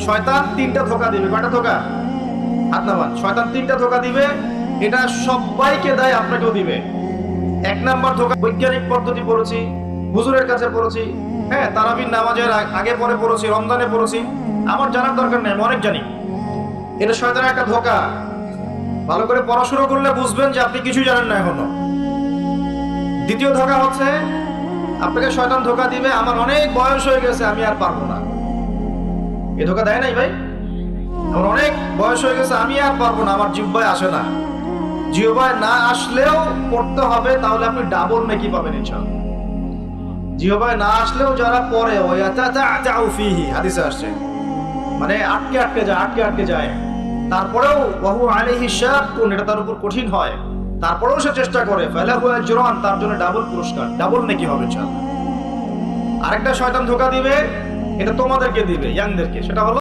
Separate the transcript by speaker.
Speaker 1: শয়তান তিনটা ধোঁকা দিবে। কয়টা ধোঁকা? হাত নামান। শয়তান তিনটা ধোঁকা দিবে, এটা সবাইকে দেয়, আপনাকেও দিবে। এক নাম্বার ধোঁকা, বৈজ্ঞানিক পদ্ধতি পড়েছি, হুজুরের কাছে পড়েছি, হ্যাঁ, তারাবির নামাজের আগে পরে পড়েছি, রমজানে পড়েছি, আমার জানার দরকার নেই, আমি অনেক জানি। এটা শয়তানের একটা ধোঁকা। ভালো করে পড়াশোনা করলে বুঝবেন যে আপনি কিছু জানেন না এখনো। দ্বিতীয় ধোঁকা হচ্ছে, আপনাকে শয়তান ধোঁকা দিবে, আমার অনেক বয়স হয়ে গেছে, আমি আর পারবো না। এ ধোঁকা দেয় নাই ভাই? আমার অনেক বয়স হয়ে গেছে, আমি আর পারবো না, আমার জিহ্বায় আসে না। জিহ্বায় না আসলেও পড়তে হবে, তাহলে আপনি ডাবল নেকি পাবেন ইনশাআল্লাহ। জিহ্বায় না আসলেও যারা পড়ে, ওই ফিহি হাদিসে আসছে, মানে আটকে আটকে যায়, তারপরেও ওয়াহু আলাইহি শাক্কুন, এটা তার উপর কঠিন হয়, তারপরেও সে চেষ্টা করে, ফালাহু আজরান, তার জন্য ডাবল পুরস্কার, ডাবল নেকি হবে ইনশাআল্লাহ। আরেকটা শয়তান ধোঁকা দিবে, এটা তোমাদেরকে দিবে, ইয়াংদেরকে, সেটা হলো